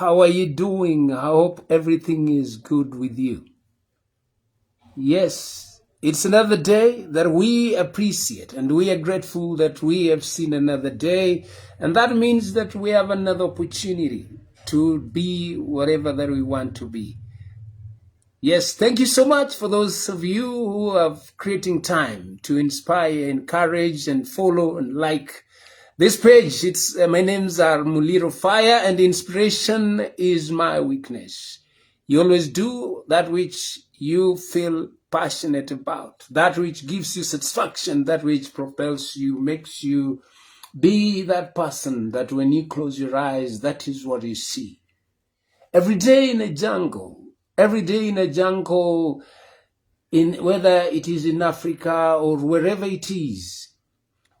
How are you doing? I hope everything is good with you. Yes, it's another day that we appreciate, and we are grateful that we have seen another day, and that means that we have another opportunity to be whatever that we want to be. Yes, thank you so much for those of you who are creating time to inspire, encourage, and follow and like this page. It's my names are Muliro Fire, and inspiration is my weakness. You always do that which you feel passionate about, that which gives you satisfaction, that which propels you, makes you be that person that when you close your eyes, that is what you see. Every day in a jungle, in whether it is in Africa or wherever it is,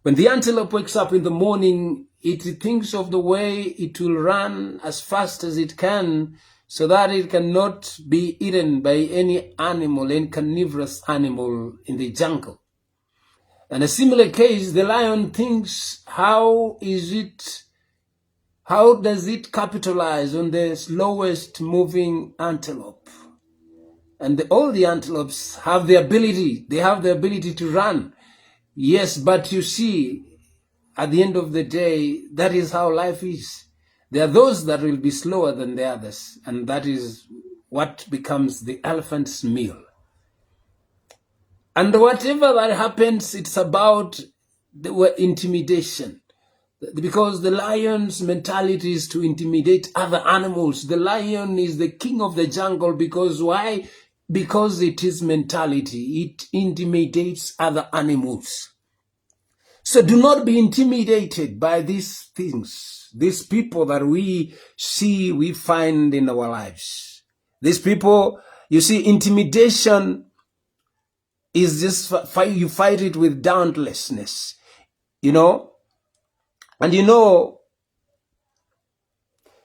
when the antelope wakes up in the morning, it thinks of the way it will run as fast as it can so that it cannot be eaten by any animal, any carnivorous animal in the jungle. And a similar case, the lion thinks, how does it capitalize on the slowest moving antelope? And all the antelopes have the ability to run. Yes, but you see, at the end of the day, that is how life is. There are those that will be slower than the others, and that is what becomes the elephant's meal. And whatever that happens, it's about the intimidation. Because the lion's mentality is to intimidate other animals. The lion is the king of the jungle because why? Because it is mentality. It intimidates other animals. So do not be intimidated by these things, these people that we see, we find in our lives. These people, you see, intimidation is just, you fight it with dauntlessness, you know. And you know,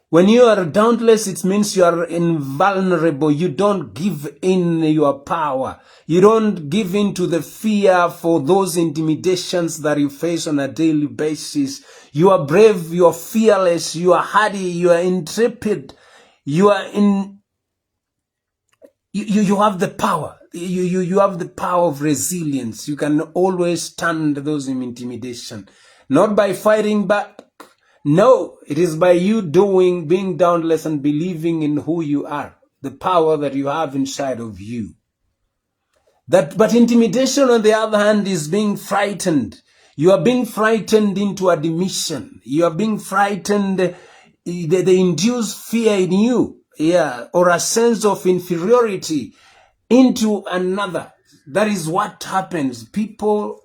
when you are dauntless, it means you are invulnerable. You don't give in your power. You don't give in to the fear for those intimidations that you face on a daily basis. You are brave, you are fearless, you are hardy, you are intrepid. You are you have the power. You have the power of resilience. You can always stand those intimidation. Not by fighting back. No, it is by you being dauntless and believing in who you are, the power that you have inside of you. But intimidation, on the other hand, is being frightened. You are being frightened into admission. You are being frightened. They induce fear in you, or a sense of inferiority into another. That is what happens. People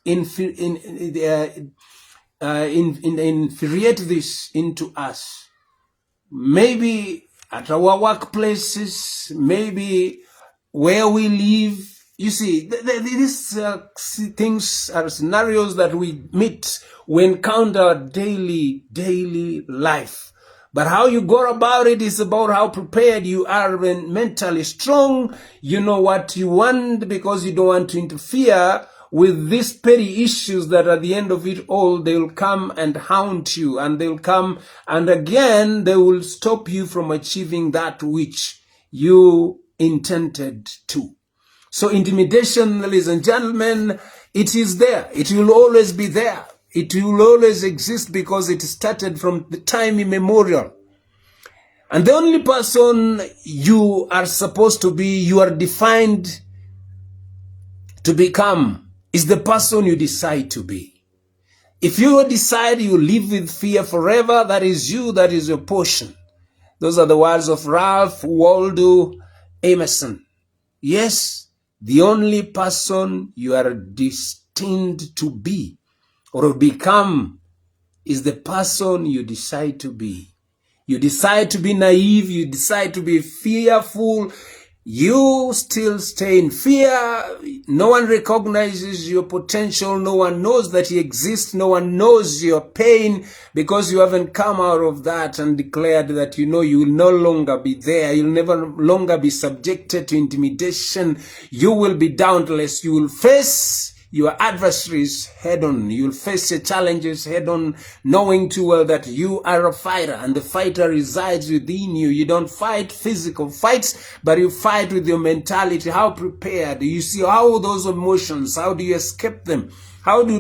infuriate this into us. Maybe at our workplaces, maybe where we live. You see, these things are scenarios that we meet, we encounter daily life. But how you go about it is about how prepared you are and mentally strong. You know what you want because you don't want to interfere with these petty issues that at the end of it all, they will come and haunt you, and they'll come and again, they will stop you from achieving that which you intended to. So intimidation, ladies and gentlemen, it is there. It will always be there. It will always exist because it started from the time immemorial. And the only person you are supposed to be, you are defined to become, is the person you decide to be. If you decide you live with fear forever, that is you, that is your portion. Those are the words of Ralph Waldo Emerson. Yes, the only person you are destined to be or become is the person you decide to be. You decide to be naive, you decide to be fearful, you still stay in fear. No one recognizes your potential. No one knows that you exist. No one knows your pain because you haven't come out of that and declared that you know you will no longer be there. You'll never longer be subjected to intimidation. You will be dauntless. You will face your adversaries head on. You'll face your challenges head on, knowing too well that you are a fighter and the fighter resides within you. You don't fight physical fights, but you fight with your mentality. How prepared? You see how those emotions, how do you escape them? How do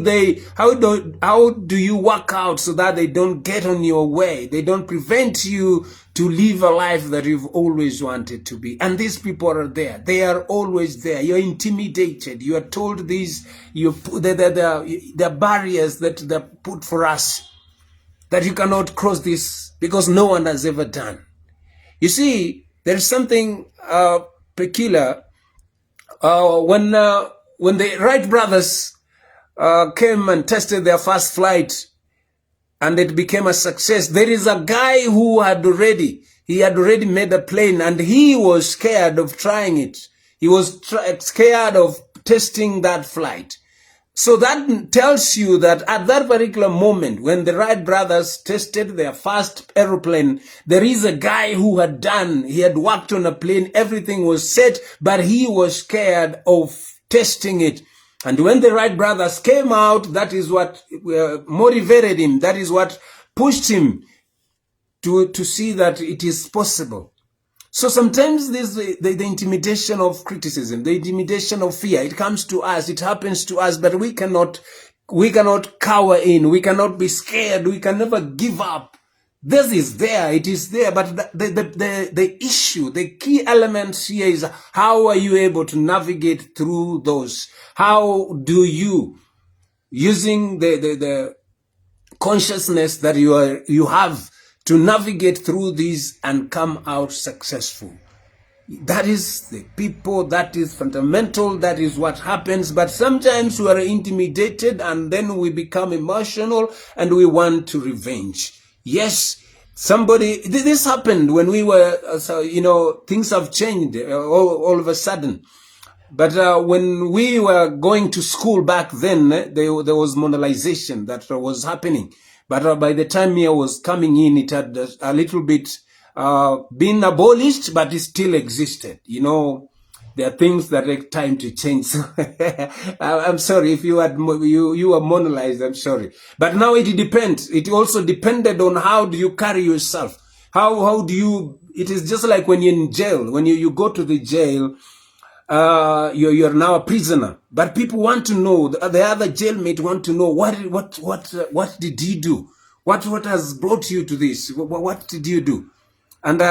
you work out so that they don't get on your way? They don't prevent you to live a life that you've always wanted to be. And these people are there. They are always there. You're intimidated. You are told these, the barriers that they're put for us, that you cannot cross this because no one has ever done. You see, there is something peculiar when the Wright brothers came and tested their first flight and it became a success. There is a guy who had already made a plane and he was scared of trying it. He was scared of testing that flight. So that tells you that at that particular moment, when the Wright brothers tested their first aeroplane, there is a guy who he had worked on a plane, everything was set, but he was scared of testing it. And when the Wright brothers came out, that is what motivated him. That is what pushed him to see that it is possible. So sometimes the intimidation of criticism, the intimidation of fear, it comes to us, it happens to us, but we cannot cower in, we cannot be scared, we can never give up. This is there, it is there, but the issue, the key elements here is how are you able to navigate through those? How do you, using the consciousness that you have, to navigate through these and come out successful? That is the people, that is fundamental, that is what happens. But sometimes we are intimidated and then we become emotional and we want to revenge. Yes, this happened when we were, things have changed all of a sudden. But when we were going to school back then, there was monetization that was happening. But by the time I was coming in, it had a little bit been abolished, but it still existed. There are things that take time to change. I'm sorry if you were monetized, I'm sorry. But now it depends. It also depended on how do you carry yourself. How do you, it is just like when you're in jail. When you go to the jail, you're now a prisoner, but people want to know, the other jailmate want to know, what did you do? What has brought you to this? What did you do? And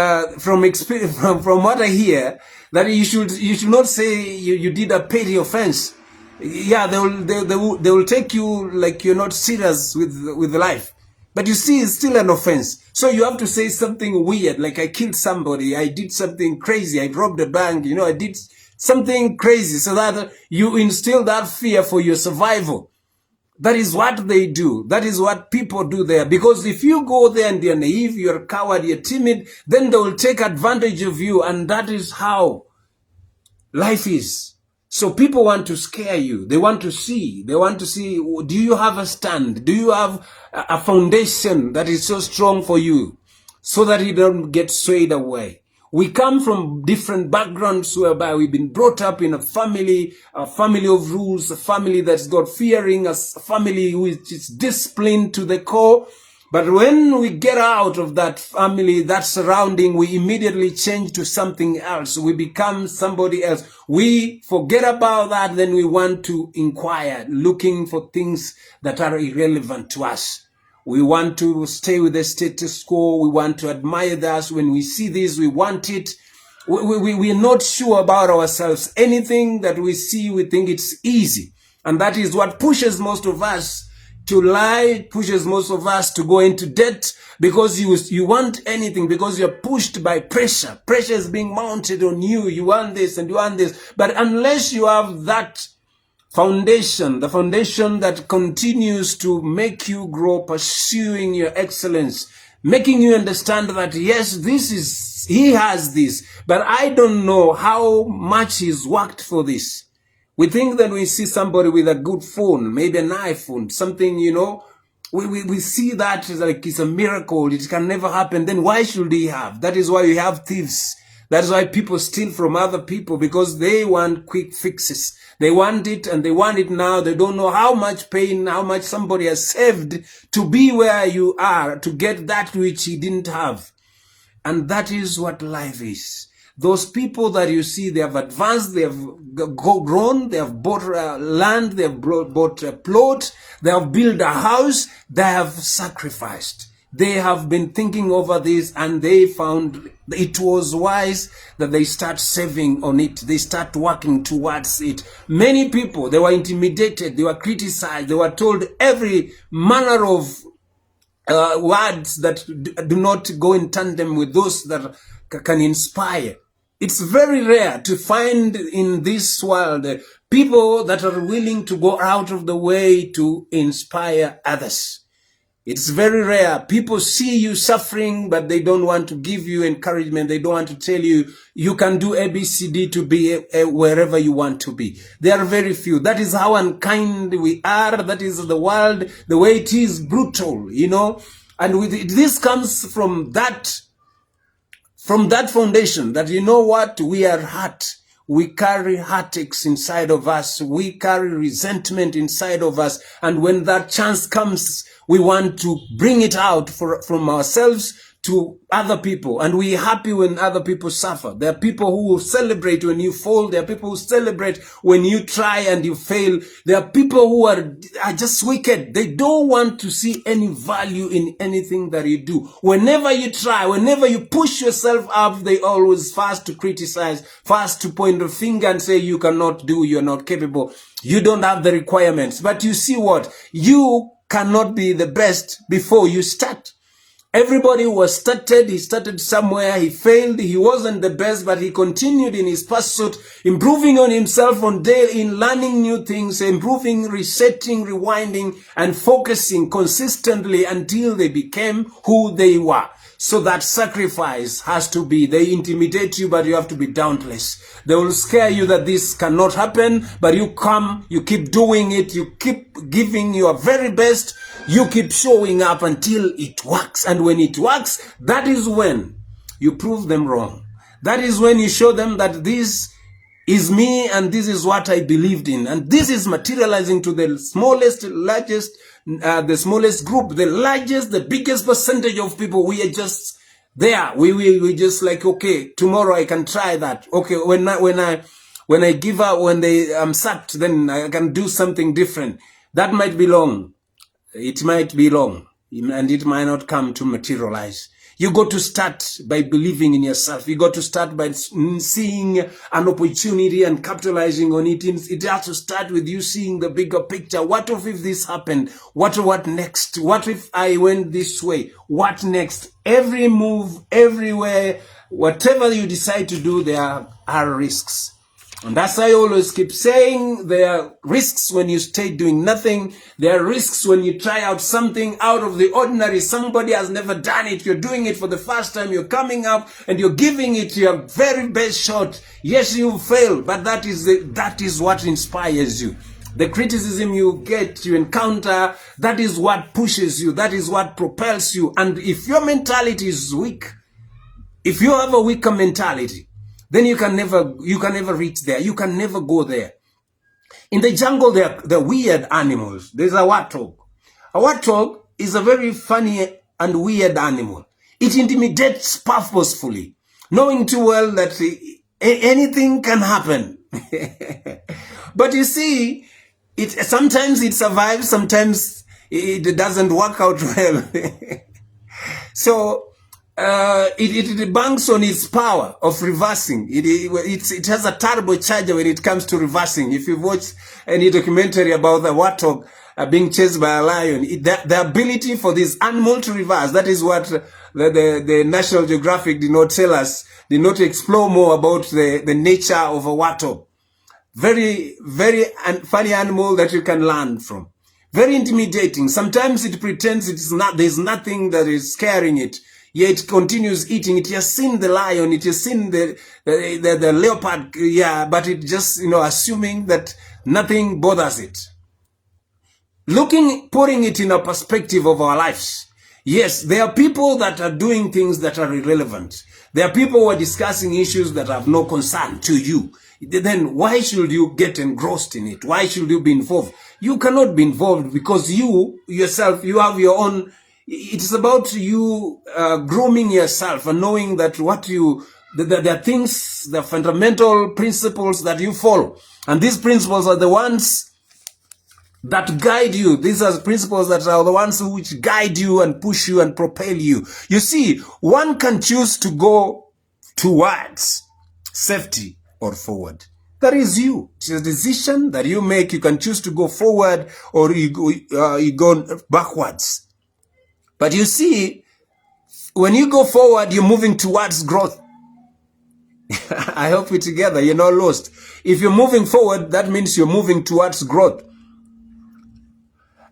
from experience, from what I hear, that you should not say you did a petty offense. Yeah, they will take you like you're not serious with life. But you see, it's still an offense. So you have to say something weird, like I killed somebody, I did something crazy, I robbed a bank, I did something crazy, so that you instill that fear for your survival. That is what they do. That is what people do there. Because if you go there and you're naive, you're a coward, you're timid, then they will take advantage of you. And that is how life is. So people want to scare you. They want to see, do you have a stand? Do you have a foundation that is so strong for you so that you don't get swayed away? We come from different backgrounds whereby we've been brought up in a family of rules, a family that's God-fearing, a family which is disciplined to the core. But when we get out of that family, that surrounding, we immediately change to something else. We become somebody else. We forget about that, then we want to inquire, looking for things that are irrelevant to us. We want to stay with the status quo. We want to admire that. When we see this, we want it. We are not sure about ourselves. Anything that we see, we think it's easy. And that is what pushes most of us to lie, pushes most of us to go into debt, because you want anything, because you're pushed by pressure. Pressure is being mounted on you. You want this and you want this. But unless you have that foundation, the foundation that continues to make you grow, pursuing your excellence, making you understand that, yes, he has this, but I don't know how much he's worked for this. We think that we see somebody with a good phone, maybe an iPhone, something, we see that as like it's a miracle, it can never happen. Then why should he have? That is why we have thieves. That's why people steal from other people, because they want quick fixes. They want it and they want it now. They don't know how much pain, how much somebody has saved to be where you are, to get that which he didn't have. And that is what life is. Those people that you see, they have advanced, they have grown, they have bought land, they have bought a plot, they have built a house, they have sacrificed. They have been thinking over this, and they found it was wise that they start saving on it. They start working towards it. Many people, they were intimidated, they were criticized, they were told every manner of words that do not go in tandem with those that can inspire. It's very rare to find in this world people that are willing to go out of the way to inspire others. It's very rare. People see you suffering, but they don't want to give you encouragement. They don't want to tell you, you can do ABCD to be wherever you want to be. There are very few. That is how unkind we are. That is the world, the way it is, brutal, you know. And with it, this comes from that foundation that, you know what, we are hurt. We carry heartaches inside of us. We carry resentment inside of us. And when that chance comes, we want to bring it out from ourselves to other people. And we're happy when other people suffer. There are people who will celebrate when you fall. There are people who celebrate when you try and you fail. There are people who are just wicked. They don't want to see any value in anything that you do. Whenever you try, whenever you push yourself up, they always fast to criticize, fast to point the finger and say you cannot do, you're not capable, you don't have the requirements. But you see what? You cannot be the best before you start. Everybody who was started, he started somewhere, he failed, he wasn't the best, but he continued in his pursuit, improving on himself on day, in learning new things, improving, resetting, rewinding, and focusing consistently until they became who they were. So that sacrifice has to be, they intimidate you, but you have to be dauntless. They will scare you that this cannot happen, but you come, you keep doing it, you keep giving your very best, you keep showing up until it works. And when it works, that is when you prove them wrong. That is when you show them that this is me and this is what I believed in. And this is materializing to the smallest, largest, the smallest group, the largest, the biggest percentage of people. We are just there. We just like, okay, tomorrow I can try that. Okay, when I give up, when I'm sacked, then I can do something different. That might be long. It might be long, and it might not come to materialize. You got to start by believing in yourself. You got to start by seeing an opportunity and capitalizing on it. It has to start with you seeing the bigger picture. What if this happened? What next? What if I went this way? What next? Every move, everywhere, whatever you decide to do, there are risks. And that's why I always keep saying, there are risks when you stay doing nothing. There are risks when you try out something out of the ordinary. Somebody has never done it. You're doing it for the first time. You're coming up and you're giving it your very best shot. Yes, you fail, but that is what inspires you. The criticism you get, you encounter, that is what pushes you. That is what propels you. And if your mentality is weak, if you have a weaker mentality, then you can never reach there. You can never go there. In the jungle, there are weird animals. There's a warthog. A warthog is a very funny and weird animal. It intimidates purposefully, knowing too well that anything can happen. But you see, sometimes it survives, sometimes it doesn't work out well. So, it banks on its power of reversing. It has a turbocharger when it comes to reversing. If you've watched any documentary about the warthog being chased by a lion, the ability for this animal to reverse, that is what the National Geographic did not tell us, did not explore more about the nature of a warthog. Very, very funny animal that you can learn from. Very intimidating. Sometimes it pretends there's nothing that is scaring it. Yet it continues eating. It has seen the lion, it has seen the leopard, yeah, but it just, assuming that nothing bothers it. Putting it in a perspective of our lives. Yes, there are people that are doing things that are irrelevant. There are people who are discussing issues that have no concern to you. Then why should you get engrossed in it? Why should you be involved? You cannot be involved because you yourself, you have your own. It's about you grooming yourself and knowing that there are things, the fundamental principles that you follow. And these principles are the ones that guide you. These are principles that are the ones which guide you and push you and propel you. You see, one can choose to go towards safety or forward. That is you. It's a decision that you make. You can choose to go forward or you go backwards. But you see, when you go forward, you're moving towards growth. I hope we're together. You're not lost. If you're moving forward, that means you're moving towards growth.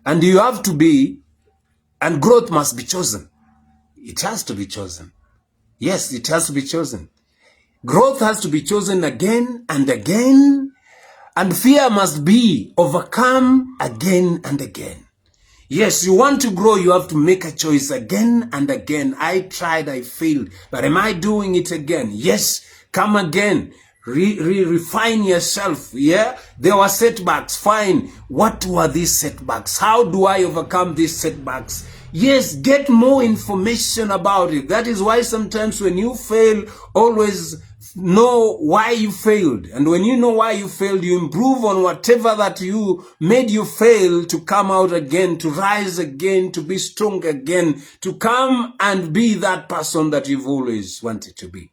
And you have to be, and growth must be chosen. It has to be chosen. Yes, it has to be chosen. Growth has to be chosen again and again. And fear must be overcome again and again. Yes, you want to grow, you have to make a choice again and again. I tried, I failed, but am I doing it again? Yes, come again. Refine yourself. Yeah, there were setbacks. Fine. What were these setbacks? How do I overcome these setbacks? Yes, get more information about it. That is why sometimes when you fail, always know why you failed. And when you know why you failed, you improve on whatever that you made you fail, to come out again, to rise again, to be strong again, to come and be that person that you've always wanted to be.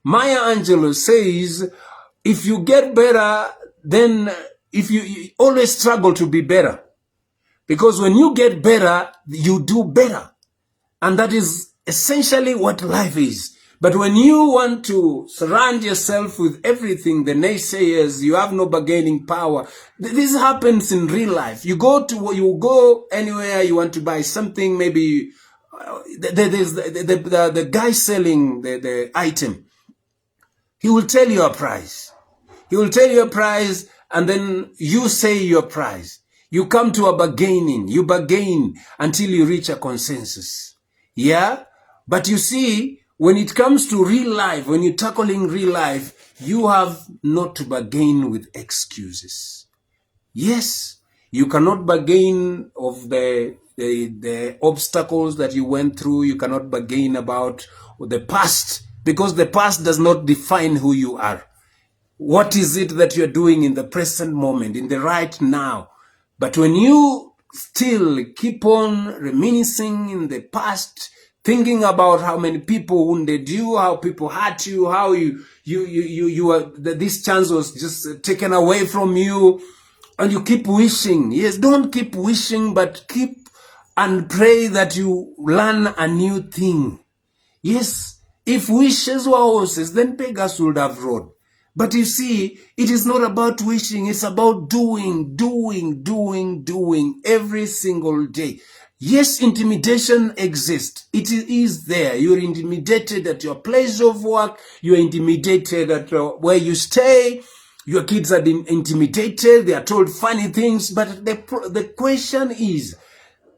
Maya Angelou says, if you get better, then you always struggle to be better. Because when you get better, you do better. And that is essentially what life is. But when you want to surround yourself with everything, the naysayers, you have no bargaining power. This happens in real life. You go anywhere, you want to buy something, maybe there's the guy selling the item. He will tell you a price. He will tell you a price, and then you say your price. You come to a bargaining. You bargain until you reach a consensus. Yeah? But you see, when it comes to real life, when you're tackling real life, you have not to bargain with excuses. Yes, you cannot bargain of the obstacles that you went through. You cannot bargain about the past, because the past does not define who you are. What is it that you're doing in the present moment, in the right now? But when you still keep on reminiscing in the past, thinking about how many people wounded you, how people hurt you, how this chance was just taken away from you, and you keep wishing. Yes, don't keep wishing, but keep and pray that you learn a new thing. Yes, if wishes were horses, then beggars would have rode. But you see, it is not about wishing, it's about doing every single day. Yes, intimidation exists. It is there. You're intimidated at your place of work. You're intimidated at where you stay. Your kids are intimidated. They are told funny things. But the question is,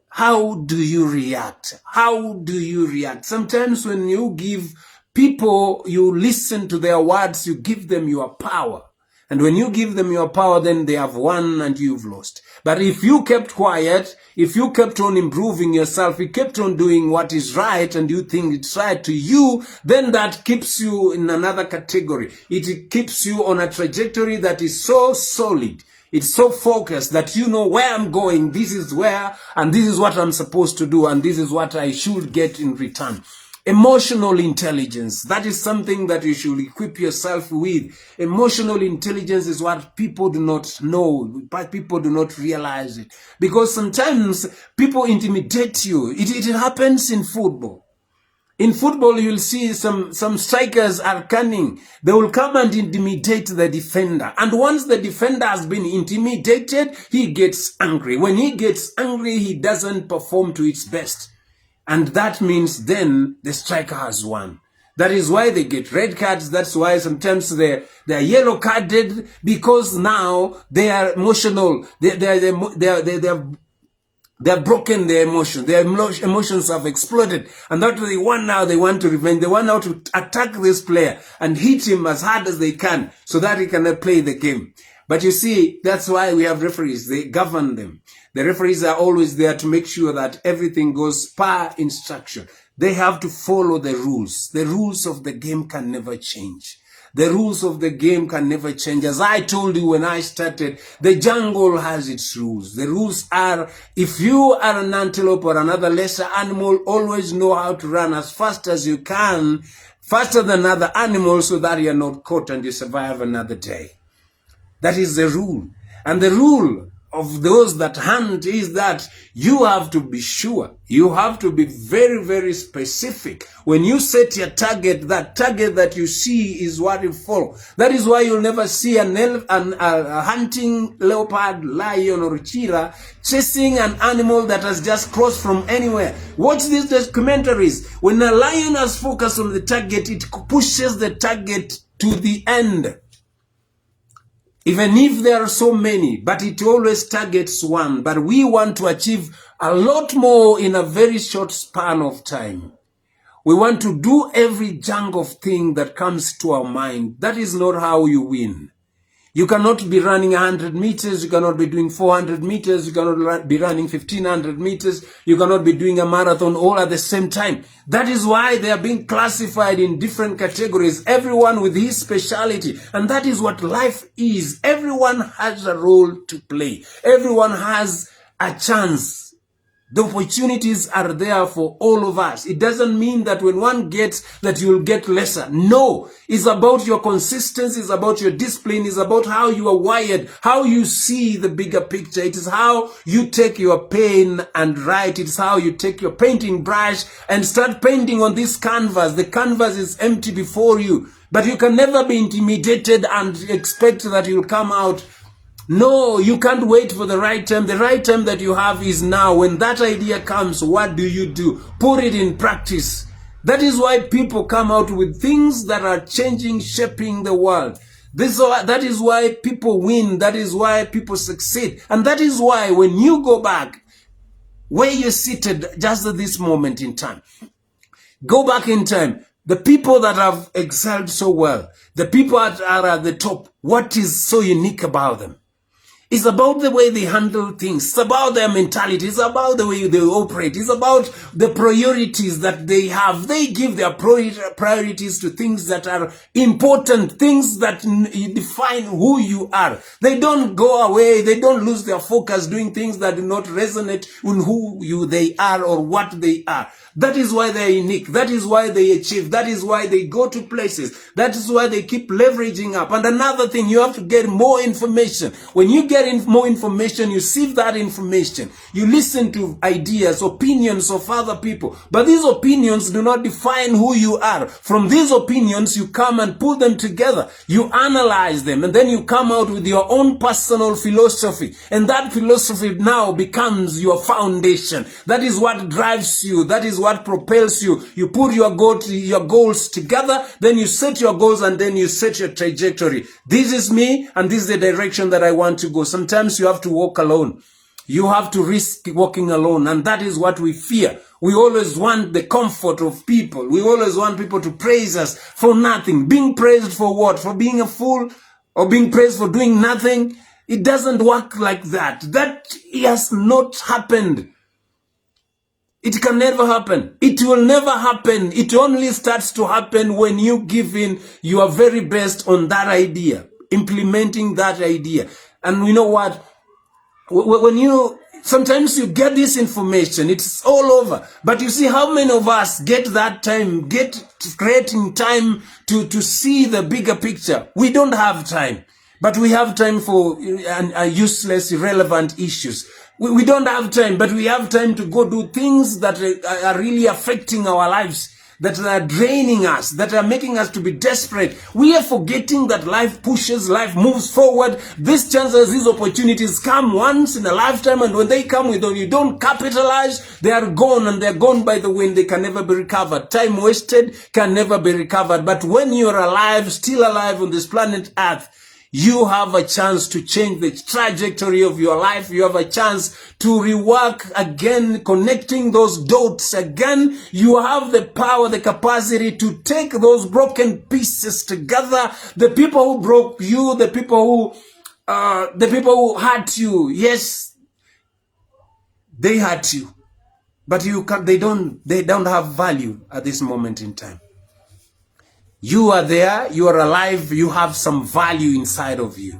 how do you react? How do you react? Sometimes when you give people, you listen to their words, you give them your power. And when you give them your power, then they have won and you've lost. But if you kept quiet, if you kept on improving yourself, you kept on doing what is right and you think it's right to you, then that keeps you in another category. It keeps you on a trajectory that is so solid. It's so focused that you know where I'm going, this is where, and this is what I'm supposed to do, and this is what I should get in return. Emotional intelligence, that is something that you should equip yourself with. Emotional intelligence is what people do not know, but people do not realize it. Because sometimes people intimidate you. It happens in football. In football, you'll see some strikers are cunning. They will come and intimidate the defender. And once the defender has been intimidated, he gets angry. When he gets angry, he doesn't perform to its best. And that means then the striker has won. That is why they get red cards. That's why sometimes they're yellow carded, because now they are emotional. They They have broken their emotions. Their emotions have exploded. And that's what they want now. They want to revenge. They want now to attack this player and hit him as hard as they can so that he cannot play the game. But you see, that's why we have referees. They govern them. The referees are always there to make sure that everything goes per instruction. They have to follow the rules. The rules of the game can never change. The rules of the game can never change. As I told you when I started, the jungle has its rules. The rules are, if you are an antelope or another lesser animal, always know how to run as fast as you can, faster than other animals, so that you are not caught and you survive another day. That is the rule. And the rule of those that hunt is that you have to be sure. You have to be very, very specific. When you set your target, that target that you see is what you follow. That is why you'll never see a hunting leopard, lion, or cheetah chasing an animal that has just crossed from anywhere. Watch these documentaries. When a lion has focused on the target, it pushes the target to the end. Even if there are so many, but it always targets one. But we want to achieve a lot more in a very short span of time. We want to do every junk of thing that comes to our mind. That is not how you win. You cannot be running 100 meters. You cannot be doing 400 meters. You cannot be running 1500 meters. You cannot be doing a marathon all at the same time. That is why they are being classified in different categories, everyone with his specialty. And that is what life is. Everyone has a role to play. Everyone has a chance. The opportunities are there for all of us. It doesn't mean that when one gets that you'll get lesser. No, it's about your consistency. It's about your discipline. It's about how you are wired, how you see the bigger picture. It is how you take your pen and write. It's how you take your painting brush and start painting on this canvas. The canvas is empty before you, but you can never be intimidated and expect that you'll come out. No, you can't wait for the right time. The right time that you have is now. When that idea comes, what do? Put it in practice. That is why people come out with things that are changing, shaping the world. That is why people win. That is why people succeed. And that is why when you go back where you're seated just at this moment in time, go back in time. The people that have excelled so well, the people that are at the top, what is so unique about them? It's about the way they handle things. It's about their mentality. It's about the way they operate. It's about the priorities that they have. They give their priorities to things that are important, things that define who you are. They don't go away. They don't lose their focus doing things that do not resonate with who they are or what they are. That is why they're unique. That is why they achieve. That is why they go to places. That is why they keep leveraging up. And another thing, you have to get more information. When you get more information, you sieve that information. You listen to ideas, opinions of other people. But these opinions do not define who you are. From these opinions, you come and put them together. You analyze them, and then you come out with your own personal philosophy. And that philosophy now becomes your foundation. That is what drives you. That is what propels you. You put your goals together, then you set your goals, and then you set your trajectory. This is me, and this is the direction that I want to go. Sometimes you have to walk alone. You have to risk walking alone, and that is what we fear. We always want the comfort of people. We always want people to praise us for nothing. Being praised for what? For being a fool? Or being praised for doing nothing? It doesn't work like that. That has not happened. It can never happen. It will never happen. It only starts to happen when you give in your very best on that idea, implementing that idea. And you know what? Sometimes you get this information, it's all over. But you see how many of us get that time, creating time to see the bigger picture. We don't have time, but we have time for useless, irrelevant issues. We don't have time, but we have time to go do things that are really affecting our lives, that are draining us, that are making us to be desperate. We are forgetting that life pushes, life moves forward. These chances, these opportunities come once in a lifetime, and when they come, you don't capitalize, they are gone, and they're gone by the wind. They can never be recovered. Time wasted can never be recovered. But when you're alive, still alive on this planet Earth, You have a chance to change the trajectory of your life. You have a chance to rework again, connecting those dots again. You have the power, the capacity to take those broken pieces together. The people who broke you, the people who hurt you, yes, they hurt you, but they don't have value at this moment in time. You are there, you are alive, you have some value inside of you.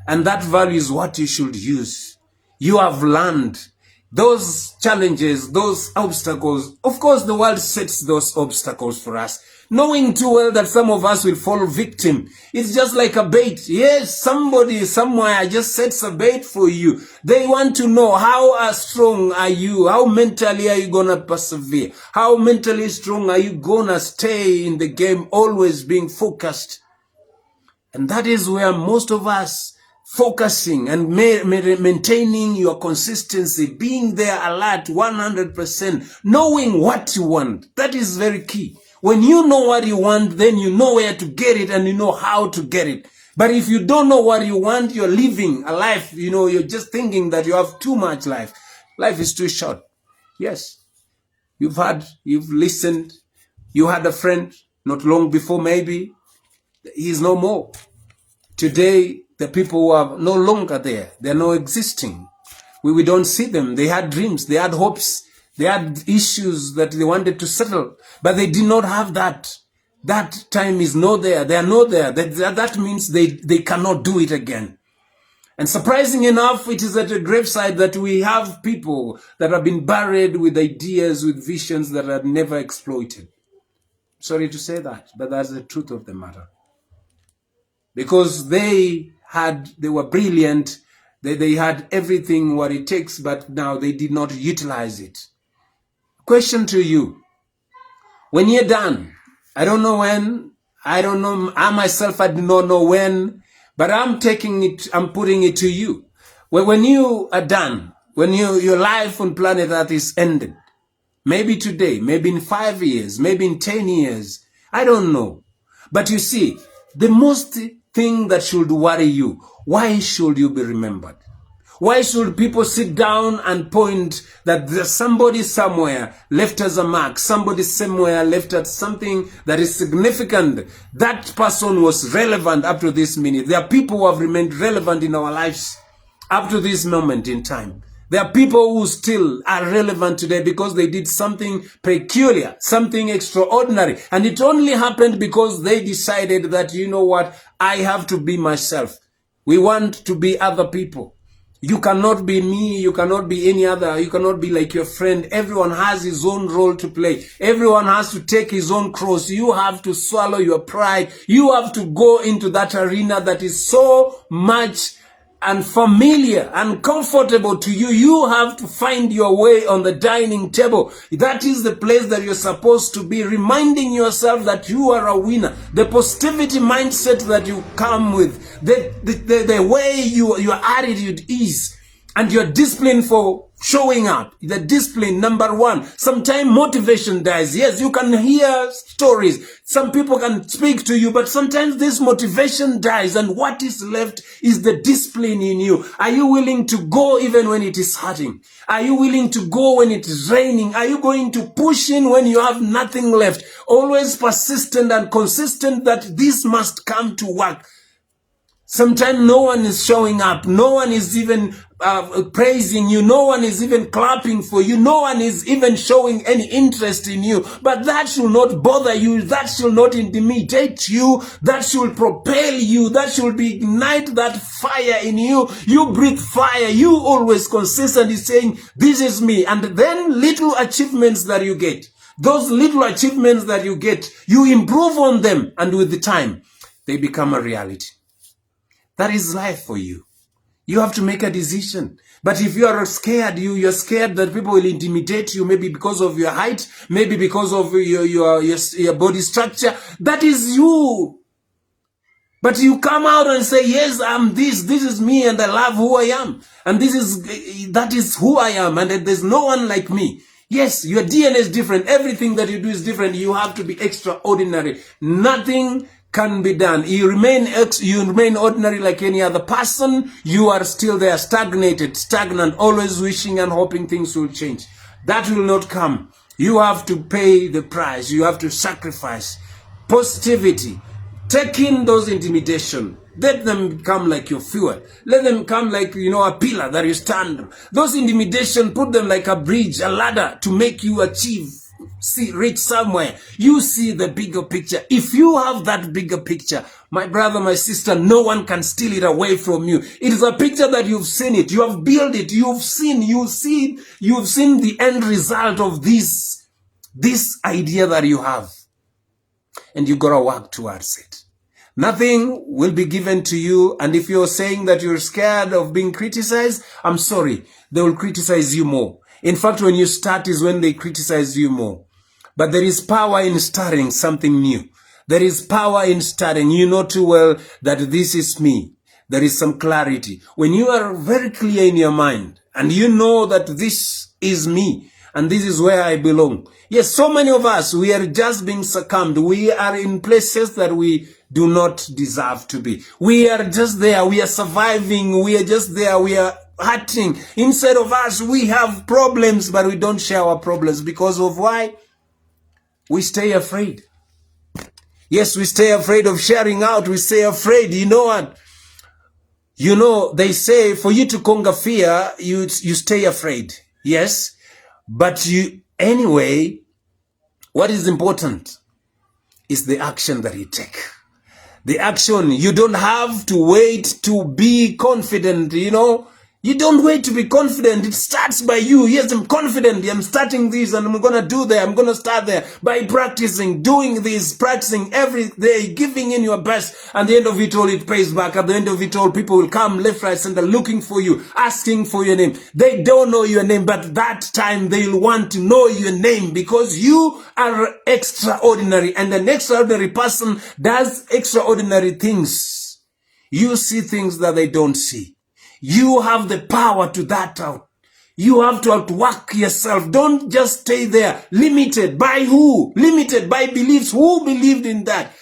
And that value is what you should use. You have learned those challenges, those obstacles. Of course, the world sets those obstacles for us, knowing too well that some of us will fall victim. It's just like a bait. Yes, somebody somewhere just sets a bait for you. They want to know how strong are you? How mentally are you going to persevere? How mentally strong are you going to stay in the game, always being focused? And that is where most of us focusing and maintaining your consistency, being there alert 100%, knowing what you want. That is very key. When you know what you want, then you know where to get it and you know how to get it. But if you don't know what you want, you're living a life, you're just thinking that you have too much life. Life is too short. Yes. You've listened. You had a friend not long before, maybe. He's no more. Today, the people who are no longer there, they're not existing. We don't see them. They had dreams, they had hopes, they had issues that they wanted to settle, but they did not have that. That time is not there. They are not there. That means they cannot do it again. And surprising enough, it is at a graveside that we have people that have been buried with ideas, with visions that are never exploited. Sorry to say that, but that's the truth of the matter. Because they were brilliant, they had everything what it takes, but now they did not utilize it. Question to you. When you're done, I don't know when, I don't know, I myself, I do not know when, but I'm putting it to you. When you are done, when your life on planet Earth is ended, maybe today, maybe in 5 years, maybe in 10 years, I don't know. But you see, the most thing that should worry you, why should you be remembered? Why should people sit down and point that there's somebody somewhere left us a mark, somebody somewhere left us something that is significant? That person was relevant up to this minute. There are people who have remained relevant in our lives up to this moment in time. There are people who still are relevant today because they did something peculiar, something extraordinary. And it only happened because they decided that, you know what, I have to be myself. We want to be other people. You cannot be me, you cannot be any other, you cannot be like your friend. Everyone has his own role to play. Everyone has to take his own cross. You have to swallow your pride. You have to go into that arena that is so much unfamiliar and comfortable to you. You have to find your way on the dining table. That is the place that you're supposed to be, reminding yourself that you are a winner. The positivity mindset that you come with, the way your attitude is, and your discipline for showing up. The discipline, number one. Sometimes motivation dies. Yes, you can hear stories. Some people can speak to you, but sometimes this motivation dies, and what is left is the discipline in you. Are you willing to go even when it is hurting? Are you willing to go when it is raining? Are you going to push in when you have nothing left? Always persistent and consistent that this must come to work. Sometimes no one is showing up. No one is even praising you. No one is even clapping for you. No one is even showing any interest in you. But that should not bother you. That should not intimidate you. That should propel you. That should ignite that fire in you. You breathe fire. You always consistently saying, this is me. And then little achievements that you get. Those little achievements that you get, you improve on them. And with the time, they become a reality. That is life for you. You have to make a decision. But if you are scared, you're scared that people will intimidate you, maybe because of your height, maybe because of your body structure. That is you. But you come out and say, yes, I'm this. This is me, and I love who I am. And that is who I am, and there's no one like me. Yes, your DNA is different. Everything that you do is different. You have to be extraordinary. Nothing can be done. You remain ordinary like any other person. You are still there, stagnant, always wishing and hoping things will change. That will not come. You have to pay the price. You have to sacrifice. Positivity. Take in those intimidation. Let them come like your fuel. Let them come like, a pillar that you stand. Those intimidation, put them like a bridge, a ladder to make you reach somewhere. You see the bigger picture. If you have that bigger picture, my brother, my sister, no one can steal it away from you. It is a picture that you've seen it. You have built it. You've seen the end result of this idea that you have. And you gotta work towards it. Nothing will be given to you. And if you're saying that you're scared of being criticized, I'm sorry. They will criticize you more. In fact, when you start is when they criticize you more. But there is power in starting something new. There is power in starting. You know too well that this is me. There is some clarity. When you are very clear in your mind and you know that this is me and this is where I belong. Yes, so many of us, we are just being succumbed. We are in places that we do not deserve to be. We are just there. We are surviving. We are just there. We are hurting. Inside of us, we have problems, but we don't share our problems because of why? We stay afraid. Yes, we stay afraid of sharing out. We stay afraid. You know what? They say for you to conquer fear, you stay afraid. Yes. But anyway, what is important is the action that you take. The action, you don't have to wait to be confident, You don't wait to be confident. It starts by you. Yes, I'm confident. I'm starting this and I'm going to do that. I'm going to start there by practicing, doing this, practicing every day, giving in your best. At the end of it all, it pays back. At the end of it all, people will come left, right, center, looking for you, asking for your name. They don't know your name, but that time they'll want to know your name because you are extraordinary. And an extraordinary person does extraordinary things. You see things that they don't see. You have the power to that out. You have to outwork yourself. Don't just stay there. Limited by who? Limited by beliefs. Who believed in that?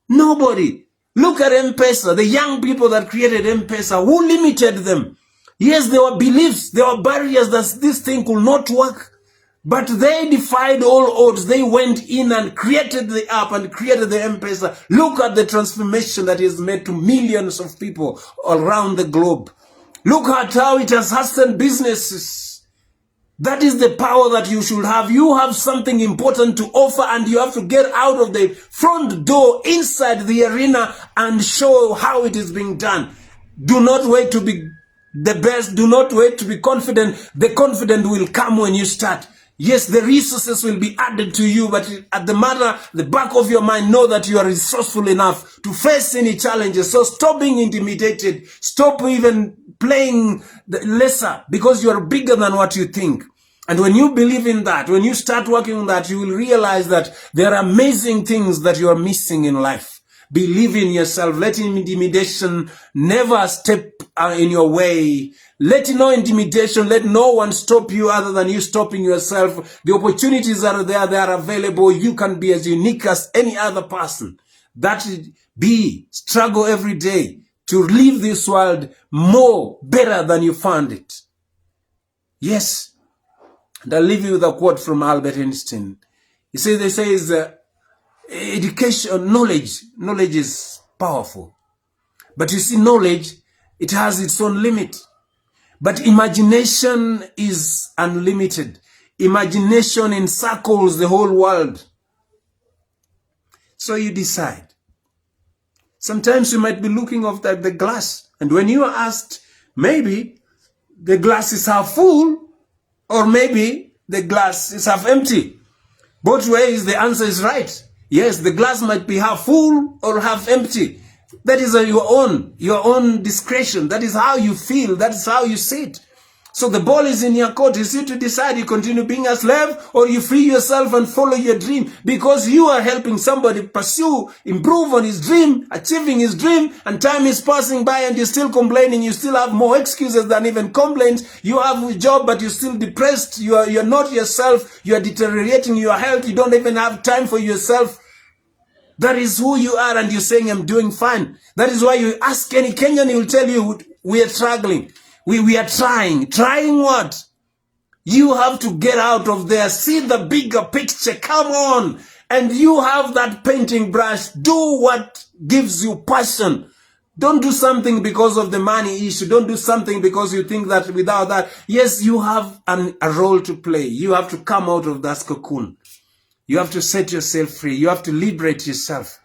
Nobody. Look at M-Pesa. The young people that created M-Pesa. Who limited them? Yes, there were beliefs. There were barriers that this thing could not work. But they defied all odds. They went in and created the app and created the M-Pesa. Look at the transformation that is made to millions of people around the globe. Look at how it has hastened businesses. That is the power that you should have. You have something important to offer and you have to get out of the front door inside the arena and show how it is being done. Do not wait to be the best. Do not wait to be confident. The confident will come when you start. Yes, the resources will be added to you, but at the back of your mind, know that you are resourceful enough to face any challenges. So stop being intimidated. Stop even playing the lesser because you are bigger than what you think. And when you believe in that, when you start working on that, you will realize that there are amazing things that you are missing in life. Believe in yourself. Let intimidation never step in your way. Let no intimidation, let no one stop you other than you stopping yourself. The opportunities are there, they are available. You can be as unique as any other person. That struggle every day to leave this world better than you found it. Yes. And I'll leave you with a quote from Albert Einstein. They say education, knowledge is powerful. But you see, knowledge, it has its own limit. But imagination is unlimited. Imagination encircles the whole world. So you decide. Sometimes you might be looking at the glass. And when you are asked, maybe the glass is half full or maybe the glass is half empty. Both ways the answer is right. Yes, the glass might be half full or half empty. That is your own discretion. That is how you feel. That is how you see it. So the ball is in your court. It's you to decide. You continue being a slave or you free yourself and follow your dream because you are helping somebody pursue, improve on his dream, achieving his dream, and time is passing by and you're still complaining. You still have more excuses than even complaints. You have a job but you're still depressed. You're not yourself. You are deteriorating your health. You don't even have time for yourself. That is who you are, and you're saying, I'm doing fine. That is why you ask any Kenyan, he will tell you, we are struggling. We are trying. Trying what? You have to get out of there. See the bigger picture. Come on. And you have that painting brush. Do what gives you passion. Don't do something because of the money issue. Don't do something because you think that without that. Yes, you have a role to play. You have to come out of that cocoon. You have to set yourself free. You have to liberate yourself.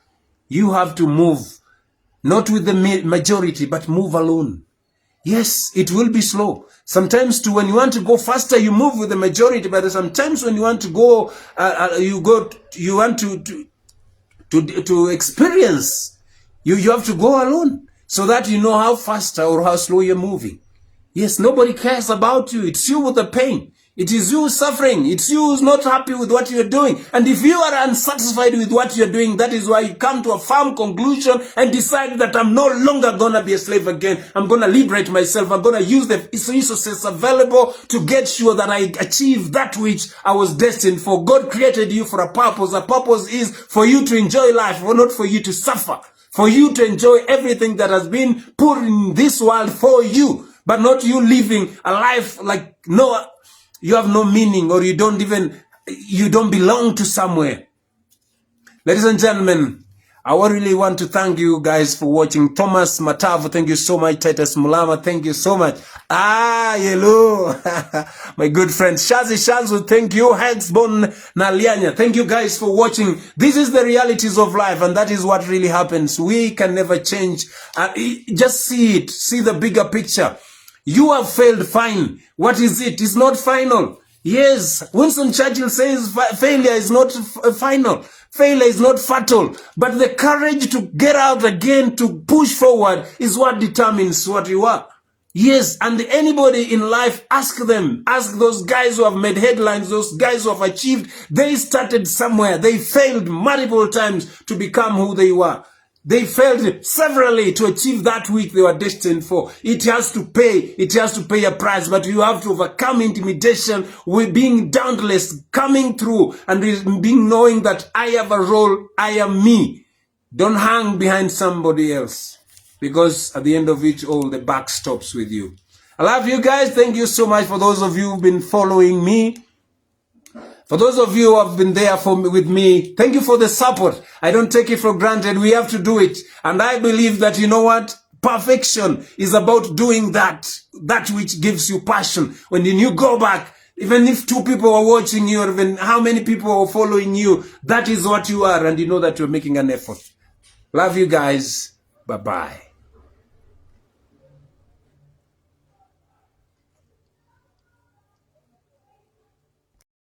You have to move. Not with the majority, but move alone. Yes, it will be slow. Sometimes too, when you want to go faster, you move with the majority. But sometimes when you want to go, you want to experience. You have to go alone so that you know how faster or how slow you're moving. Yes, nobody cares about you. It's you with the pain. It is you suffering. It's you who's not happy with what you're doing. And if you are unsatisfied with what you're doing, that is why you come to a firm conclusion and decide that I'm no longer going to be a slave again. I'm going to liberate myself. I'm going to use the resources available to get sure that I achieve that which I was destined for. God created you for a purpose. A purpose is for you to enjoy life, or not for you to suffer. For you to enjoy everything that has been put in this world for you. But not you living a life like you have no meaning, or you don't belong to somewhere. Ladies and gentlemen, I really want to thank you guys for watching. Thomas Matavu, thank you so much. Titus Mulama, thank you so much. Hello. My good friend Shazi Shanzu, thank you. Hexbon Nalianya, thank you guys for watching. This is the realities of life, and that is what really happens. We can never change. Just see it. See the bigger picture. You have failed, fine. What is it? It's not final. Yes, Winston Churchill says failure is not final. Failure is not fatal. But the courage to get out again, to push forward, is what determines what you are. Yes, and anybody in life, ask them. Ask those guys who have made headlines, those guys who have achieved. They started somewhere. They failed multiple times to become who they were. They failed severally to achieve that which they were destined for. It has to pay. It has to pay a price. But you have to overcome intimidation with being dauntless, coming through, and being knowing that I have a role. I am me. Don't hang behind somebody else. Because at the end of it all, the buck stops with you. I love you guys. Thank you so much for those of you who've been following me. For those of you who have been there with me, thank you for the support. I don't take it for granted. We have to do it. And I believe that, you know what? Perfection is about doing that which gives you passion. When you go back, even if 2 people are watching you, or even how many people are following you, that is what you are. And you know that you're making an effort. Love you guys. Bye-bye.